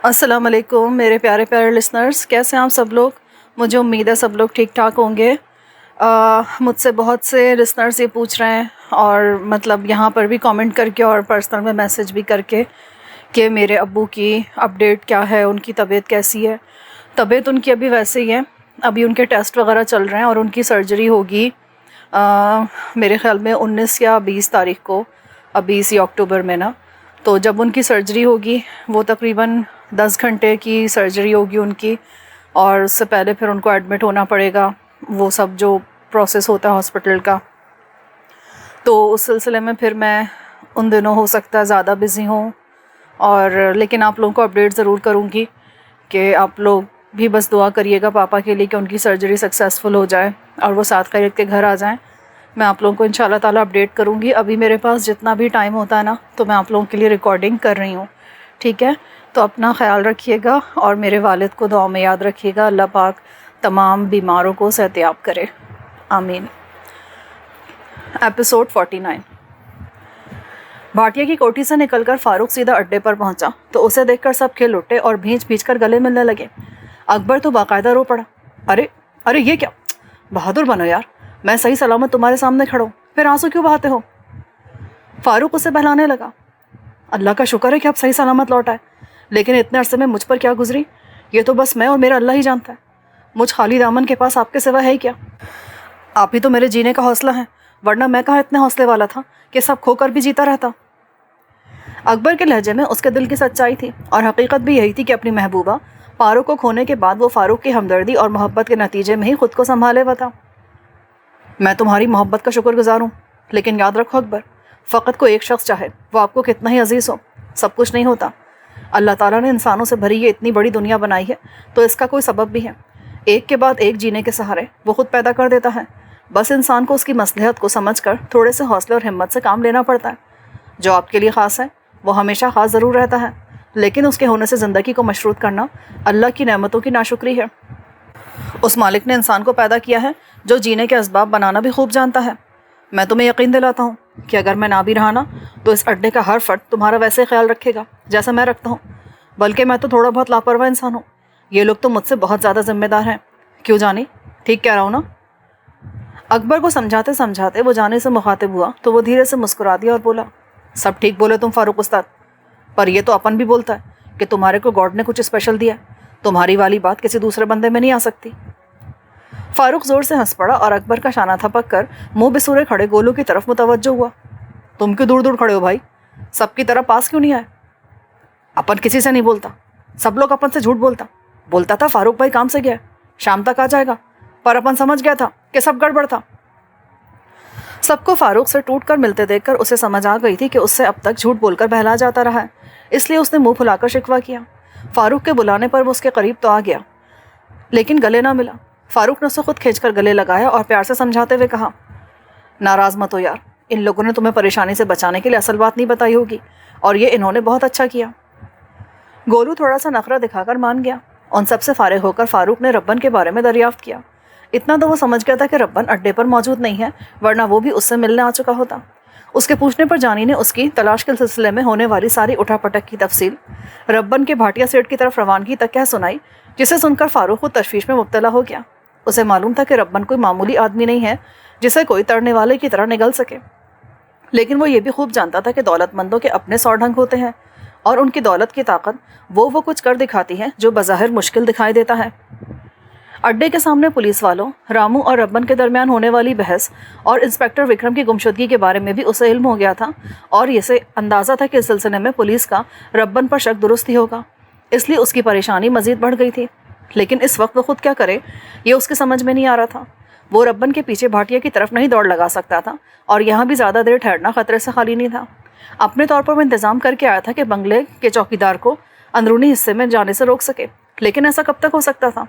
السلام علیکم میرے پیارے پیارے لسنرز، کیسے ہیں آپ سب لوگ؟ مجھے امید ہے سب لوگ ٹھیک ٹھاک ہوں گے۔ مجھ سے بہت سے لسنرز یہ پوچھ رہے ہیں اور مطلب یہاں پر بھی کامنٹ کر کے اور پرسنل میں میسج بھی کر کے کہ میرے ابو کی اپڈیٹ کیا ہے، ان کی طبیعت کیسی ہے۔ طبیعت ان کی ابھی ویسے ہی ہے، ابھی ان کے ٹیسٹ وغیرہ چل رہے ہیں اور ان کی سرجری ہوگی میرے خیال میں 19 یا 20 تاریخ کو، 20 اکتوبر میں نا۔ تو جب ان کی سرجری ہوگی وہ تقریباً 10 گھنٹے کی سرجری ہوگی ان کی، اور اس سے پہلے پھر ان کو ایڈمٹ ہونا پڑے گا، وہ سب جو پروسیس ہوتا ہے ہاسپٹل کا۔ تو اس سلسلے میں پھر میں ان دنوں ہو سکتا ہے زیادہ بزی ہوں، اور لیکن آپ لوگوں کو اپڈیٹ ضرور کروں گی کہ آپ لوگ بھی بس دعا کریے گا پاپا کے لیے کہ ان کی سرجری سکسیزفل ہو جائے اور وہ ساتھ خیریت کے گھر آ جائیں۔ میں آپ لوگوں کو انشاءاللہ تعالیٰ اپڈیٹ کروں گی۔ ابھی میرے پاس جتنا بھی ٹائم ہوتا ہے نا تو میں آپ لوگوں کے لیے ریکارڈنگ کر رہی ہوں، ٹھیک ہے؟ تو اپنا خیال رکھیے گا اور میرے والد کو دعاؤں میں یاد رکھیے گا۔ اللہ پاک تمام بیماروں کو صحتیاب کرے، آمین۔ ایپیسوڈ 49۔ بھاٹیا کی کوٹھی سے نکل کر فاروق سیدھا اڈے پر پہنچا تو اسے دیکھ کر سب کھل اٹھے اور بھینچ بھینچ کر گلے ملنے لگے۔ اکبر تو باقاعدہ رو پڑا، ارے یہ کیا؟ بہادر بنو یار، میں صحیح سلامت تمہارے سامنے کھڑا ہوں، پھر آنسو کیوں بہاتے ہو؟ فاروق اسے بہلانے لگا۔ اللہ کا شکر ہے کہ اب صحیح سلامت لوٹا ہے، لیکن اتنے عرصے میں مجھ پر کیا گزری یہ تو بس میں اور میرا اللہ ہی جانتا ہے۔ مجھ خالی دامن کے پاس آپ کے سوا ہے ہی کیا؟ آپ ہی تو میرے جینے کا حوصلہ ہیں، ورنہ میں کہاں اتنے حوصلے والا تھا کہ سب کھو کر بھی جیتا رہتا۔ اکبر کے لہجے میں اس کے دل کی سچائی تھی، اور حقیقت بھی یہی تھی کہ اپنی محبوبہ پارو کو کھونے کے بعد وہ فاروق کی ہمدردی اور محبت کے نتیجے میں ہی خود کو سنبھالے ہوا تھا۔ میں تمہاری محبت کا شکر گزار ہوں، لیکن یاد رکھو اکبر، فقط کوئی ایک شخص چاہے وہ آپ کو کتنا ہی عزیز ہو، سب کچھ نہیں ہوتا۔ اللہ تعالیٰ نے انسانوں سے بھری یہ اتنی بڑی دنیا بنائی ہے تو اس کا کوئی سبب بھی ہے، ایک کے بعد ایک جینے کے سہارے وہ خود پیدا کر دیتا ہے۔ بس انسان کو اس کی مصلحت کو سمجھ کر تھوڑے سے حوصلے اور ہمت سے کام لینا پڑتا ہے۔ جو آپ کے لیے خاص ہے وہ ہمیشہ خاص ضرور رہتا ہے، لیکن اس کے ہونے سے زندگی کو مشروط کرنا اللہ کی نعمتوں کی ناشکری ہے۔ اس مالک نے انسان کو پیدا کیا ہے جو جینے کے اسباب بنانا بھی خوب جانتا ہے۔ میں تمہیں یقین دلاتا ہوں کہ اگر میں نہ بھی رہا نا تو اس اڈے کا ہر فرد تمہارا ویسے خیال رکھے گا جیسا میں رکھتا ہوں، بلکہ میں تو تھوڑا بہت لاپرواہ انسان ہوں، یہ لوگ تو مجھ سے بہت زیادہ ذمہ دار ہیں۔ کیوں جانی، ٹھیک کہہ رہا ہوں نا؟ اکبر کو سمجھاتے سمجھاتے وہ جانے سے مخاطب ہوا تو وہ دھیرے سے مسکرا دیا اور بولا، سب ٹھیک بولے تم فاروق استاد، پر یہ تو اپن بھی بولتا ہے کہ تمہارے کو گاڈ نے کچھ اسپیشل دیا، تمہاری والی بات کسی دوسرے بندے میں نہیں آ سکتی۔ فاروق زور سے ہنس پڑا اور اکبر کا شانہ تھپک کر منہ بسورے کھڑے گولو کی طرف متوجہ ہوا۔ تم کیوں دور دور کھڑے ہو بھائی؟ سب کی طرح پاس کیوں نہیں آئے؟ اپن کسی سے نہیں بولتا، سب لوگ اپن سے جھوٹ بولتا تھا فاروق بھائی کام سے گیا ہے، شام تک آ جائے گا، پر اپن سمجھ گیا تھا کہ سب گڑبڑ تھا۔ سب کو فاروق سے ٹوٹ کر ملتے دیکھ کر اسے سمجھ آ گئی تھی کہ اس سے اب تک جھوٹ بول کر بہلا جاتا رہا ہے، اس لیے اس نے منہ پھلا کر شکوہ کیا۔ فاروق کے بلانے پر وہ اس کے قریب تو آ گیا لیکن گلے نہ ملا۔ فاروق نے اسے خود کھینچ کر گلے لگایا اور پیار سے سمجھاتے ہوئے کہا، ناراض مت ہو یار، ان لوگوں نے تمہیں پریشانی سے بچانے کے لیے اصل بات نہیں بتائی ہوگی، اور یہ انہوں نے بہت اچھا کیا۔ گولو تھوڑا سا نخرہ دکھا کر مان گیا۔ ان سب سے فارغ ہو کر فاروق نے ربن کے بارے میں دریافت کیا۔ اتنا تو وہ سمجھ گیا تھا کہ ربن اڈے پر موجود نہیں ہے، ورنہ وہ بھی اس سے ملنے آ چکا ہوتا۔ اس کے پوچھنے پر جانی نے اس کی تلاش کے سلسلے میں ہونے والی ساری اٹھا پٹک کی تفصیل ربن کے بھاٹیا سیٹ کی طرف روانگی تک کہہ سنائی، جسے سن کر فاروق خود تشویش میں مبتلا ہو گیا۔ اسے معلوم تھا کہ ربن کوئی معمولی آدمی نہیں ہے جسے کوئی تڑنے والے کی طرح نگل سکے، لیکن وہ یہ بھی خوب جانتا تھا کہ دولت مندوں کے اپنے سو ڈھنگ ہوتے ہیں، اور ان کی دولت کی طاقت وہ کچھ کر دکھاتی ہے جو بظاہر مشکل دکھائی دیتا ہے۔ اڈے کے سامنے پولیس والوں، رامو اور ربن کے درمیان ہونے والی بحث اور انسپیکٹر وکرم کی گمشدگی کے بارے میں بھی اسے علم ہو گیا تھا، اور اسے اندازہ تھا کہ اس سلسلے میں پولیس کا ربن پر شک درست ہی ہوگا، اس لیے اس کی پریشانی مزید بڑھ گئی تھی۔ لیکن اس وقت وہ خود کیا کرے یہ اس کے سمجھ میں نہیں آ رہا تھا۔ وہ ربن کے پیچھے بھاٹیا کی طرف نہیں دوڑ لگا سکتا تھا، اور یہاں بھی زیادہ دیر ٹھہرنا خطرے سے خالی نہیں تھا۔ اپنے طور پر وہ انتظام کر کے آیا تھا کہ بنگلے کے چوکیدار کو اندرونی حصے میں جانے سے روک سکے، لیکن ایسا کب تک ہو سکتا تھا؟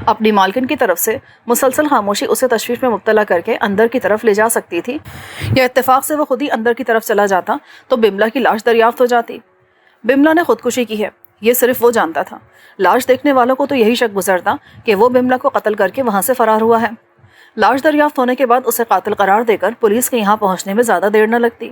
اپنی مالکن کی طرف سے مسلسل خاموشی اسے تشویش میں مبتلا کر کے اندر کی طرف لے جا سکتی تھی، یا اتفاق سے وہ خود ہی اندر کی طرف چلا جاتا تو بملا کی لاش دریافت ہو جاتی۔ بملا نے خودکشی کی ہے یہ صرف وہ جانتا تھا، لاش دیکھنے والوں کو تو یہی شک گزرتا کہ وہ بملا کو قتل کر کے وہاں سے فرار ہوا ہے۔ لاش دریافت ہونے کے بعد اسے قاتل قرار دے کر پولیس کے یہاں پہنچنے میں زیادہ دیر نہ لگتی۔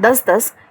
10-10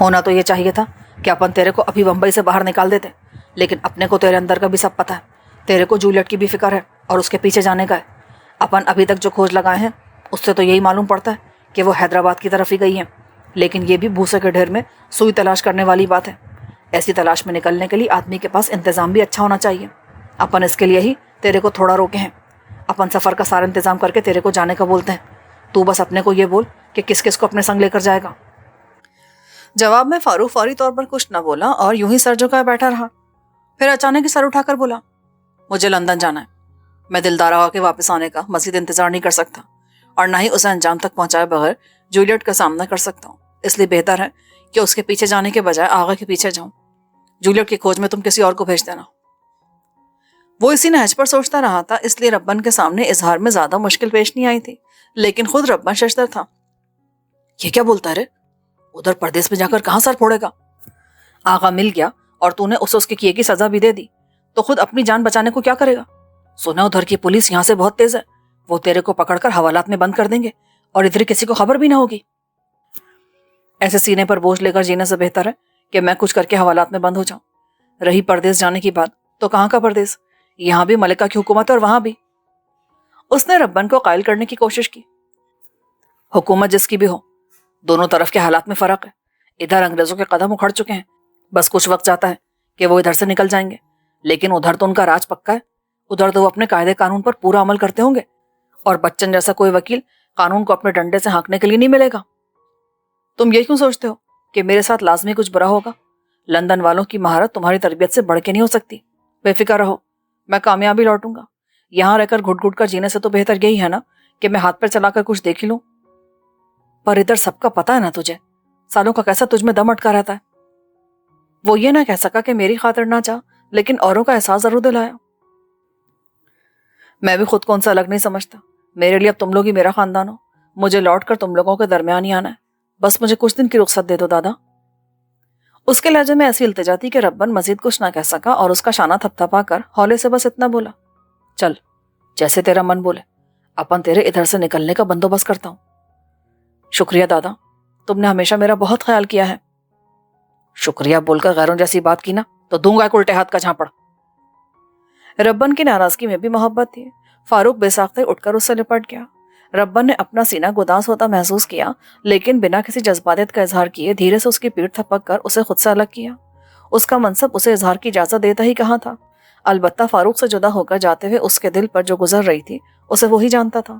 ہونا تو یہ چاہیے تھا کہ اپن تیرے کو ابھی بمبئی سے باہر نکال دیتے، لیکن اپنے کو تیرے اندر کا بھی سب پتہ ہے، تیرے کو جولیٹ کی بھی فکر ہے اور اس کے پیچھے جانے کا ہے۔ اپن ابھی تک جو کھوج لگائے ہیں اس سے تو یہی معلوم پڑتا ہے کہ وہ حیدرآباد کی طرف ہی گئی ہیں، لیکن یہ بھی بھوسے کے ڈھیر میں سوئی تلاش کرنے والی بات ہے۔ ایسی تلاش میں نکلنے کے لیے آدمی کے پاس انتظام بھی اچھا ہونا چاہیے۔ اپن اس کے لیے ہی تیرے کو تھوڑا روکے ہیں، اپن سفر کا سارا انتظام کر کے تیرے کو جانے کا بولتے ہیں، تو بس اپنے کو یہ بول کہ کس کس کو اپنے سنگ لے کر جائے گا۔ جواب میں فاروق فوری طور پر کچھ نہ بولا اور یوں ہی سر جھکائے بیٹھا رہا۔ پھر اچانک ہی سر اٹھا کر بولا، مجھے لندن جانا ہے، میں دلدارہ ہو کے واپس آنے کا مزید انتظار نہیں کر سکتا، اور نہ ہی اسے انجام تک پہنچائے بغیر جولیٹ کا سامنا کر سکتا ہوں، اس لیے بہتر ہے کہ اس کے پیچھے جانے کے بجائے آغا کے پیچھے جاؤں۔ جولیٹ کی کھوج میں تم کسی اور کو بھیج دینا۔ وہ اسی نہج پر سوچتا رہا تھا، اس لیے ربن کے سامنے اظہار میں زیادہ مشکل پیش نہیں آئی تھی، لیکن خود ربن ششدر تھا۔ یہ کیا بولتا ہے رے؟ ادھر پردیس میں جا کر کہاں سر پھوڑے گا؟ آغا مل گیا اور تو نے اسے اس کے کیے کی سزا بھی دے دی، تو خود اپنی جان بچانے کو کیا کرے گا؟ سنا ادھر کی پولیس یہاں سے بہت تیز ہے، وہ تیرے کو پکڑ کر حوالات میں بند کر دیں گے اور ادھر کسی کو خبر بھی نہ ہوگی۔ ایسے سینے پر بوجھ لے کر جینے سے بہتر ہے کہ میں کچھ کر کے حوالات میں بند ہو جاؤں۔ رہی پردیس جانے کی بات، تو کہاں کا پردیس؟ یہاں بھی ملکہ کی حکومت ہے اور وہاں بھی۔ اس نے ربن کو قائل کرنے کی کوشش کی۔ حکومت جس کی بھی ہو، دونوں طرف کے حالات میں فرق ہے۔ ادھر انگریزوں کے قدم اکھڑ چکے ہیں، بس کچھ وقت جاتا ہے کہ وہ ادھر سے نکل جائیں گے، لیکن ادھر تو ان کا راج پکا ہے، ادھر تو وہ اپنے قاعدے قانون پر پورا عمل کرتے ہوں گے، اور بچن جیسا کوئی وکیل قانون کو اپنے ڈنڈے سے ہانکنے کے لیے نہیں ملے گا۔ تم یہ کیوں سوچتے ہو کہ میرے ساتھ لازمی کچھ برا ہوگا؟ لندن والوں کی مہارت تمہاری تربیت سے بڑھ کے نہیں ہو سکتی۔ بے فکر رہو، میں کامیابی لوٹوں گا۔ یہاں رہ کر گھٹ گھٹ کر جینے سے تو بہتر یہی ہے نا کہ میں ہاتھ پر چلا کر کچھ دیکھ لوں۔ پر ادھر سب کا پتہ ہے نا تجھے، سالوں کا کیسا تجھ میں دم اٹکا رہتا ہے۔ وہ یہ نہ کہہ سکا کہ میری خاطر نہ چاہ، لیکن اوروں کا احساس ضرور دلایا۔ میں بھی خود کو ان سے الگ نہیں سمجھتا، میرے لیے اب تم لوگ ہی میرا خاندان ہو، مجھے لوٹ کر تم لوگوں کے درمیان ہی آنا ہے، بس مجھے کچھ دن کی رخصت دے دو دادا۔ اس کے لہجے میں ایسی التجا تھی کہ ربن مزید کچھ نہ کہہ سکا اور اس کا شانہ تھپ تھپا کر ہولے سے بس اتنا بولا، چل جیسے تیرا من بولے، اپن تیرے ادھر سے نکلنے کا بندوبست کرتا ہوں۔ شکریہ دادا، تم نے ہمیشہ میرا بہت خیال کیا ہے۔ شکریہ بول کر غیروں جیسی بات کی نا تو دوں گا ایک الٹے ہاتھ کا جھاپڑ۔ ربن کی ناراضگی میں بھی محبت تھی۔ فاروق بے ساختہ اٹھ کر اس سے لپٹ گیا۔ ربن نے اپنا سینہ گداس ہوتا محسوس کیا، لیکن بنا کسی جذباتیت کا اظہار کیے دھیرے سے اس کی پیٹھ تھپک کر اسے خود سے الگ کیا۔ اس کا منصب اسے اظہار کی اجازت دیتا ہی کہاں تھا، البتہ فاروق سے جدا ہو کر جاتے ہوئے اس کے دل پر جو گزر رہی تھی اسے وہی جانتا تھا۔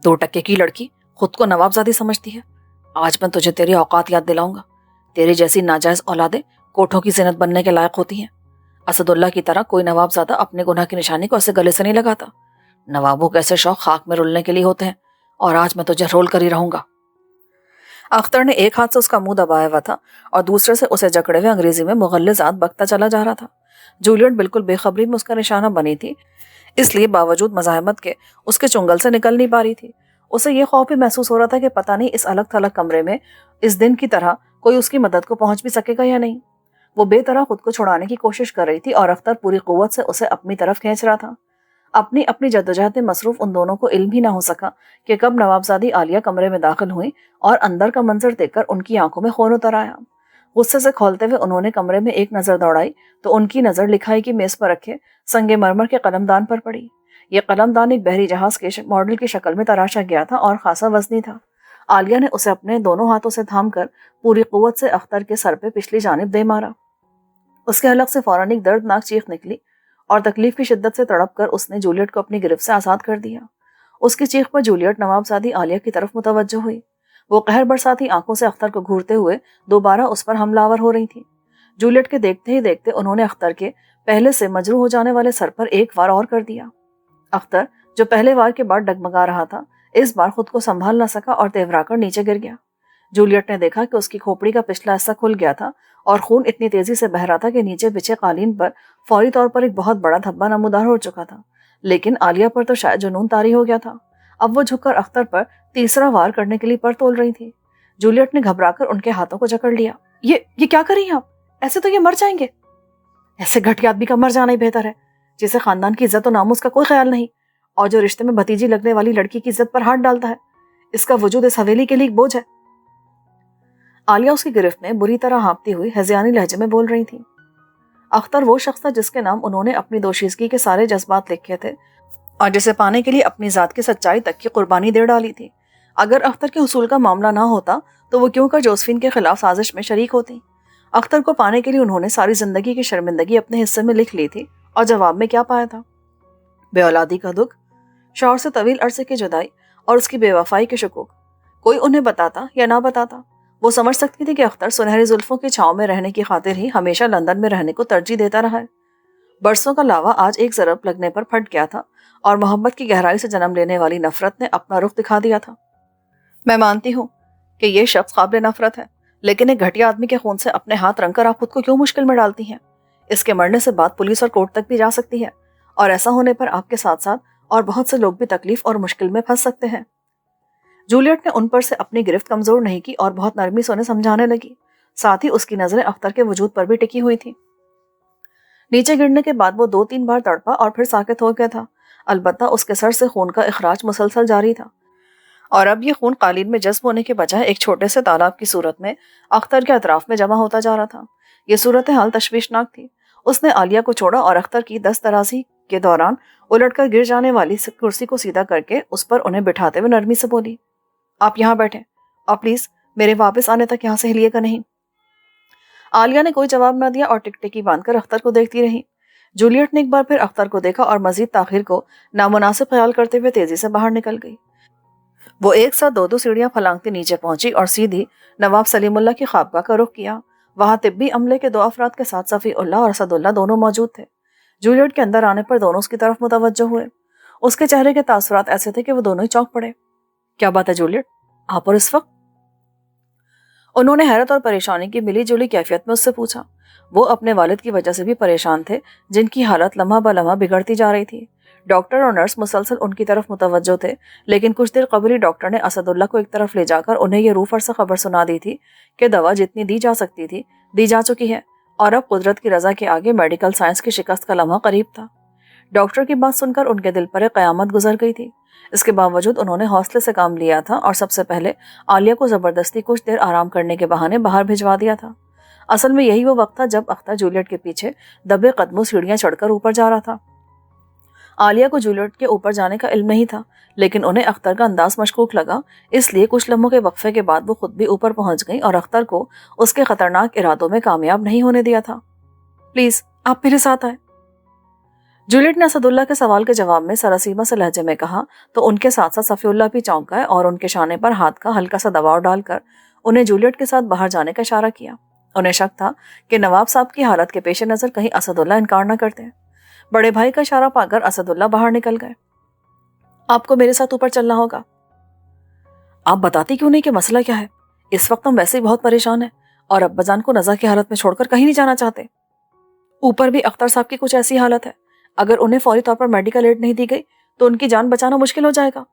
2 ٹکے کی لڑکی خود کو نوابزادی سمجھتی ہے، آج میں تجھے تیری اوقات یاد دلاؤں گا۔ تیری جیسی ناجائز اولادیں کوٹھوں کی زینت بننے کے لائق ہوتی ہیں۔ اسد اللہ کی طرح کوئی نوابزادہ اپنے گناہ کی نشانی کو ایسے گلے سے نہیں لگاتا۔ نوابوں کے ایسے شوق خاک میں رلنے کے لیے ہوتے ہیں، اور آج میں تجھے رول کر ہی رہوں گا۔ اختر نے ایک ہاتھ سے اس کا منہ دبایا ہوا تھا اور دوسرے سے اسے جکڑے ہوئے انگریزی میں مغلظات بکتا چلا جا رہا تھا۔ جولیٹ بالکل بے خبری میں اس کا نشانہ بنی تھی، اس لیے باوجود مزاحمت کے اس کے چنگل سے نکل نہیں پا رہی تھی۔ اسے یہ خوف بھی محسوس ہو رہا تھا کہ پتہ نہیں اس الگ تھلگ کمرے میں اس دن کی طرح کوئی اس کی مدد کو پہنچ بھی سکے گا یا نہیں۔ وہ بے طرح خود کو چھڑانے کی کوشش کر رہی تھی اور اختر پوری قوت سے اسے اپنی طرف کھینچ رہا تھا۔ اپنی جدوجہد میں مصروف ان دونوں کو علم ہی نہ ہو سکا کہ کب نوابزادی عالیہ کمرے میں داخل ہوئی اور اندر کا منظر دیکھ کر ان کی آنکھوں میں خون اتر آیا۔ غصے سے کھولتے ہوئے انہوں نے کمرے میں ایک نظر دوڑائی تو ان کی نظر لکھائی کی میز پر رکھے سنگ مرمر کے قلم دان پر پڑی۔ یہ قلم دان ایک بحری جہاز کے ماڈل کی شکل میں تراشا گیا تھا اور خاصا وزنی تھا۔ عالیہ نے اسے اپنے دونوں ہاتھوں سے تھام کر پوری قوت سے اختر کے سر پہ پچھلی جانب دے مارا۔ اس کے حلق سے فوراً ایک دردناک چیخ نکلی اور تکلیف کی شدت سے تڑپ کر اس نے جولیٹ کو اپنی گرفت سے آزاد کر دیا۔ اس کی چیخ پر جولیٹ نوابزادی عالیہ کی طرف متوجہ ہوئی۔ وہ قہر برساتی آنکھوں سے اختر کو گھورتے ہوئے دوبارہ اس پر حملہ آور ہو رہی تھی۔ جولیٹ کے دیکھتے ہی دیکھتے انہوں نے اختر کے پہلے سے مجروح ہو جانے والے سر پر ایک وار اور کر دیا۔ اختر جو پہلے وار کے بعد ڈگمگا رہا تھا، اس بار خود کو سنبھال نہ سکا اور تیورا کر نیچے گر گیا۔ جولیٹ نے دیکھا کہ اس کی کھوپڑی کا پچھلا حصہ کھل گیا تھا اور خون اتنی تیزی سے بہہ رہا تھا کہ نیچے بچھے قالین پر فوری طور پر ایک بہت بڑا دھبا نمودار ہو چکا تھا، لیکن عالیہ پر تو شاید جنون طاری ہو گیا تھا۔ اب وہ جھک کر اختر پر تیسرا وار کرنے کے لیے پر تول رہی تھی۔ جولیٹ نے گھبرا کر ان کے ہاتھوں کو جکڑ لیا۔ یہ کیا کر رہی ہیں آپ؟ ایسے تو یہ مر جائیں گے۔ ایسے گھٹیا آدمی کا مر جانا ہی بہتر ہے، جسے خاندان کی عزت و ناموس کا کوئی خیال نہیں، اور جو رشتے میں بھتیجی لگنے والی لڑکی کی عزت پر ہاتھ ڈالتا ہے۔ اس کا وجود اس حویلی کے لیے ایک بوجھ ہے۔ عالیہ اس کی گرفت میں بری طرح ہانپتی ہوئی ہذیانی لہجے میں بول رہی تھی۔ اختر وہ شخص تھا جس کے نام انہوں نے اپنی دوشیزگی کے سارے جذبات لکھے تھے اور جسے پانے کے لیے اپنی ذات کی سچائی تک کی قربانی دے ڈالی تھی۔ اگر اختر کے حصول کا معاملہ نہ ہوتا تو وہ کیوں کر جوزفین کے خلاف سازش میں شریک ہوتی؟ اختر کو پانے کے لیے انہوں نے ساری زندگی کی شرمندگی اپنے حصے میں لکھ لی تھی، اور جواب میں کیا پایا تھا؟ بے اولادی کا دکھ، شوہر سے طویل عرصے کی جدائی اور اس کی بے وفائی کے شکوک۔ کوئی انہیں بتاتا یا نہ بتاتا، وہ سمجھ سکتی تھی کہ اختر سنہری زلفوں کی چھاؤں میں رہنے کی خاطر ہی ہمیشہ لندن میں رہنے کو ترجیح دیتا رہا ہے۔ برسوں کا لاوا آج ایک ضرب لگنے پر پھٹ گیا تھا، اور محبت کی گہرائی سے جنم لینے والی نفرت نے اپنا رخ دکھا دیا تھا۔ میں مانتی ہوں کہ یہ شخص قابل نفرت ہے، لیکن ایک گھٹیا آدمی کے خون سے اپنے ہاتھ رنگ کر آپ خود کو کیوں مشکل میں ڈالتی ہیں؟ اس کے مرنے سے بات پولیس اور کورٹ تک بھی جا سکتی ہے، اور ایسا ہونے پر آپ کے ساتھ ساتھ اور بہت سے لوگ بھی تکلیف اور مشکل میں پھنس سکتے ہیں۔ جولیٹ نے ان پر سے اپنی گرفت کمزور نہیں کی اور بہت نرمی سے انہیں سمجھانے لگی، ساتھ ہی اس کی نظریں اختر کے وجود پر بھی ٹکی ہوئی تھی۔ نیچے گرنے کے بعد وہ 2-3 بار تڑپا اور پھر ساکت ہو گیا تھا، البتہ اس کے سر سے خون کا اخراج مسلسل جاری تھا، اور اب یہ خون قالین میں جذب ہونے کے بجائے ایک چھوٹے سے تالاب کی صورت میں اختر کے اطراف میں جمع ہوتا جا رہا تھا۔ یہ صورتحال تشویشناک تھی۔ اس نے عالیہ کو چھوڑا اور اختر کی دست درازی کے دوران الٹ کر گر جانے والی کرسی کو سیدھا کر کے اس پر انہیں بٹھاتے ہوئے نرمی سے بولی، آپ یہاں بیٹھیں اور پلیز میرے واپس آنے تک یہاں سے ہلیے گا نہیں۔ عالیہ نے کوئی جواب نہ دیا اور ٹک ٹکی باندھ کر اختر کو دیکھتی رہی۔ جولیٹ نے ایک بار پھر اختر کو دیکھا اور مزید تاخیر کو نامناسب خیال کرتے ہوئے تیزی سے باہر نکل گئی۔ وہ ایک ساتھ 2 سیڑھیاں پھلانگتی نیچے پہنچی اور سیدھی نواب سلیم اللہ کی خوابگاہ کا رخ کیا۔ وہاں طبی عملے کے 2 افراد کے ساتھ صفی اللہ اور اسد اللہ دونوں موجود تھے۔ جولیٹ کے اندر آنے پر دونوں اس کی طرف متوجہ ہوئے۔ اس کے چہرے کے تاثرات ایسے تھے کہ وہ دونوں ہی چونک پڑے۔ کیا بات ہے جولیٹ، آپ اور اس وقت؟ انہوں نے حیرت اور پریشانی کی ملی جلی کیفیت میں اس سے پوچھا۔ وہ اپنے والد کی وجہ سے بھی پریشان تھے، جن کی حالت لمحہ بہ لمحہ بگڑتی جا رہی تھی۔ ڈاکٹر اور نرس مسلسل ان کی طرف متوجہ تھے، لیکن کچھ دیر قبل ہی ڈاکٹر نے اسد اللہ کو ایک طرف لے جا کر انہیں یہ روح فرسا خبر سنا دی تھی کہ دوا جتنی دی جا سکتی تھی دی جا چکی ہے، اور اب قدرت کی رضا کے آگے میڈیکل سائنس کی شکست کا لمحہ قریب تھا۔ ڈاکٹر کی بات سن کر ان کے دل پر ایک قیامت گزر گئی تھی۔ اس کے باوجود انہوں نے حوصلے سے کام لیا تھا اور سب سے پہلے عالیہ کو زبردستی کچھ دیر آرام کرنے کے بہانے باہر بھجوا دیا تھا۔ اصل میں یہی وہ وقت تھا جب اختر جولیٹ کے پیچھے دبے قدموں سیڑھیاں چڑھ کر اوپر جا رہا تھا۔ عالیہ کو جولیٹ کے اوپر جانے کا علم نہیں تھا، لیکن انہیں اختر کا انداز مشکوک لگا، اس لیے کچھ لمحوں کے وقفے کے بعد وہ خود بھی اوپر پہنچ گئی اور اختر کو اس کے خطرناک ارادوں میں کامیاب نہیں ہونے دیا تھا۔ پلیز آپ میرے ساتھ آئیں، جولیٹ نے اسد اللہ کے سوال کے جواب میں سراسیمہ سے لہجے میں کہا، تو ان کے ساتھ ساتھ صفی اللہ بھی چونک گئے اور ان کے شانے پر ہاتھ کا ہلکا سا دباؤ ڈال کر انہیں جولیٹ کے ساتھ باہر جانے کا اشارہ کیا۔ انہیں شک تھا کہ نواب صاحب کی حالت کے پیش نظر کہیں اسد اللہ انکار نہ کرتے ہیں۔ بڑے بھائی کا اشارہ پا کر اسد اللہ باہر نکل گئے۔ آپ کو میرے ساتھ اوپر چلنا ہوگا۔ آپ بتاتی کیوں نہیں کہ مسئلہ کیا ہے؟ اس وقت ہم ویسے ہی بہت پریشان ہیں اور ابا جان کو نزا کی حالت میں چھوڑ کر کہیں نہیں جانا چاہتے۔ اوپر بھی اختر صاحب کی کچھ ایسی حالت ہے، اگر انہیں فوری طور پر میڈیکل ایڈ نہیں دی گئی تو ان کی جان بچانا مشکل ہو جائے گا۔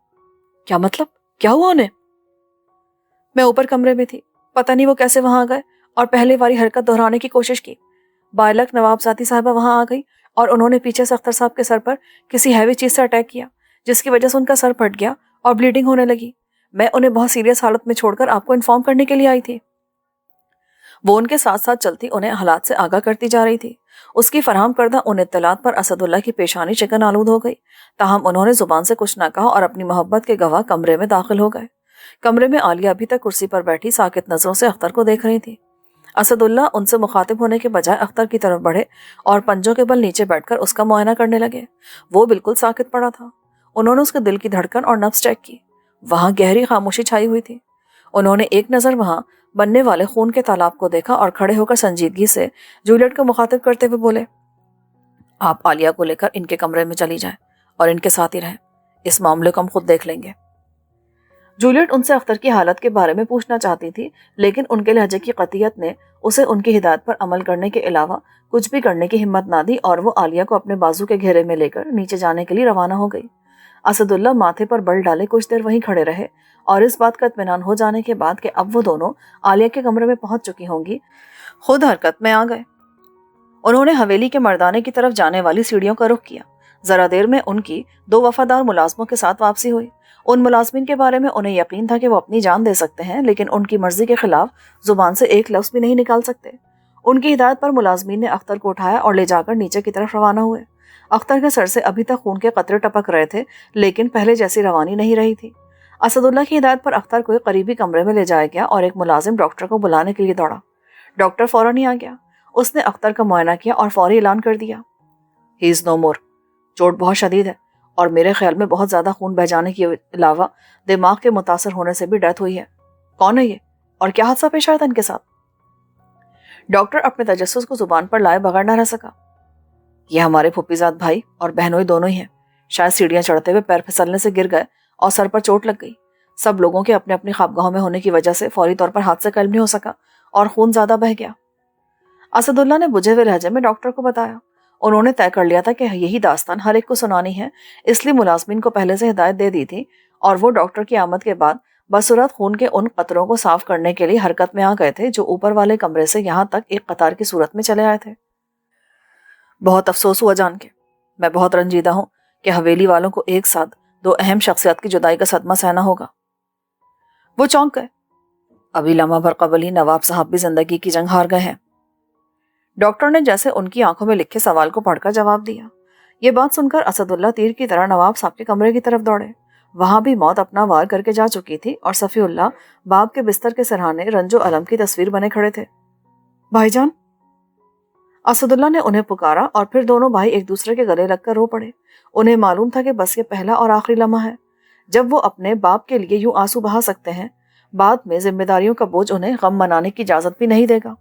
کیا مطلب؟ کیا ہوا انہیں؟ میں اوپر کمرے میں تھی، پتہ نہیں وہ کیسے وہاں گئے اور پہلے والی حرکت دہرانے کی کوشش کی۔ بائلک نواب ذاتی صاحبہ وہاں آ گئی اور انہوں نے پیچھے سے اختر صاحب کے سر پر کسی ہیوی چیز سے اٹیک کیا، جس کی وجہ سے ان کا سر پھٹ گیا اور بلیڈنگ ہونے لگی۔ میں انہیں بہت سیریس حالت میں چھوڑ کر آپ کو انفارم کرنے کے لیے آئی تھی۔ وہ ان کے ساتھ ساتھ چلتی انہیں حالات سے آگاہ کرتی جا رہی تھی۔ اس کی فراہم کردہ ان اطلاعات پر اسد اللہ کی پیشانی چکن آلود ہو گئی، تاہم انہوں نے زبان سے کچھ نہ کہا اور اپنی محبت کے گواہ کمرے میں داخل ہو گئے۔ کمرے میں عالیہ ابھی تک کرسی پر بیٹھی ساکت نظروں سے اختر کو دیکھ رہی تھی۔ اسد اللہ ان سے مخاطب ہونے کے بجائے اختر کی طرف بڑھے اور پنجوں کے بل نیچے بیٹھ کر اس کا معائنہ کرنے لگے۔ وہ بالکل ساکت پڑا تھا۔ انہوں نے اس کے دل کی دھڑکن اور نبض چیک کی۔ وہاں گہری خاموشی چھائی ہوئی تھی۔ انہوں نے ایک نظر وہاں بننے والے خون کے تالاب کو دیکھا اور کھڑے ہو کر سنجیدگی سے جولیٹ کو مخاطب کرتے ہوئے بولے، آپ عالیہ کو لے کر ان کے کمرے میں چلی جائیں اور ان کے ساتھ ہی رہیں، اس معاملے کو ہم خود دیکھ لیں گے۔ جولیٹ ان سے اختر کی حالت کے بارے میں پوچھنا چاہتی تھی، لیکن ان کے لہجے کی قطعیت نے اسے ان کی ہدایت پر عمل کرنے کے علاوہ کچھ بھی کرنے کی ہمت نہ دی اور وہ عالیہ کو اپنے بازو کے گھیرے میں لے کر نیچے جانے کے لیے روانہ ہو گئی۔ اسد اللہ ماتھے پر بل ڈالے کچھ دیر وہیں کھڑے رہے اور اس بات کا اطمینان ہو جانے کے بعد کہ اب وہ دونوں عالیہ کے کمرے میں پہنچ چکی ہوں گی، خود حرکت میں آ گئے۔ انہوں نے حویلی کے مردانے کی طرف جانے والی سیڑھیوں کا رخ کیا۔ ذرا دیر میں ان کی 2 وفادار ملازموں کے ساتھ واپسی ہوئی۔ ان ملازمین کے بارے میں انہیں یقین تھا کہ وہ اپنی جان دے سکتے ہیں، لیکن ان کی مرضی کے خلاف زبان سے ایک لفظ بھی نہیں نکال سکتے۔ ان کی ہدایت پر ملازمین نے اختر کو اٹھایا اور لے جا کر نیچے کی طرف روانہ ہوئے۔ اختر کے سر سے ابھی تک خون کے قطرے ٹپک رہے تھے، لیکن پہلے جیسی روانی نہیں رہی تھی۔ اسد اللہ کی ہدایت پر اختر کو ایک قریبی کمرے میں لے جایا گیا اور ایک ملازم ڈاکٹر کو بلانے کے لیے دوڑا۔ ڈاکٹر فوراً ہی آ گیا۔ اس نے اختر کا معائنہ کیا اور فوری اعلان کر دیا، ہی از نو مور۔ چوٹ بہت شدید ہے اور میرے خیال میں بہت زیادہ خون بہہ جانے کے علاوہ دماغ کے متاثر ہونے سے بھی ڈیتھ ہوئی ہے۔ کون ہے یہ اور کیا حادثہ پیش آیا تھا ان کے ساتھ؟ ڈاکٹر اپنے تجسس کو زبان پر لائے بغیر نہ رہ سکا۔ یہ ہمارے پھوپھی زاد بھائی اور بہنوئی دونوں ہی ہیں۔ شاید سیڑھیاں چڑھتے ہوئے پیر پھسلنے سے گر گئے اور سر پر چوٹ لگ گئی۔ سب لوگوں کے اپنے اپنی خوابگاہوں میں ہونے کی وجہ سے فوری طور پر ہاتھ سے قلم نہیں ہو سکا اور خون زیادہ بہہ گیا۔ اسد اللہ نے بجھے ہوئے لہجے میں ڈاکٹر کو بتایا۔ انہوں نے طے کر لیا تھا کہ یہی داستان ہر ایک کو سنانی ہے، اس لیے ملازمین کو پہلے سے ہدایت دے دی تھی اور وہ ڈاکٹر کی آمد کے بعد بصورت خون کے ان قطروں کو صاف کرنے کے لیے حرکت میں آ گئے تھے جو اوپر والے کمرے سے یہاں تک ایک قطار کی صورت میں چلے آئے تھے۔ بہت افسوس ہوا جان کے، میں بہت رنجیدہ ہوں کہ حویلی والوں کو ایک ساتھ دو اہم شخصیات کی جدائی کا صدمہ سہنا ہوگا۔ وہ چونک گئے۔ ابھی لمحہ بھر قبل ہی نواب صاحب بھی زندگی کی جنگ ہار گئے ہیں۔ ڈاکٹر نے جیسے ان کی آنکھوں میں لکھے سوال کو پڑھ کر جواب دیا۔ یہ بات سن کر اسد اللہ تیر کی طرح نواب صاحب کے کمرے کی طرف دوڑے۔ وہاں بھی موت اپنا وار کر کے جا چکی تھی اور صفی اللہ باپ کے بستر کے سرہانے رنج و الم کی تصویر بنے کھڑے تھے۔ بھائی جان، اسد اللہ نے انہیں پکارا اور پھر دونوں بھائی ایک دوسرے کے گلے لگ کر رو پڑے۔ انہیں معلوم تھا کہ بس یہ پہلا اور آخری لمحہ ہے جب وہ اپنے باپ کے لیے یوں آنسو بہا سکتے ہیں۔ بعد میں ذمہ داریوں کا بوجھ انہیں غم منانے کی اجازت بھی نہیں دے گا۔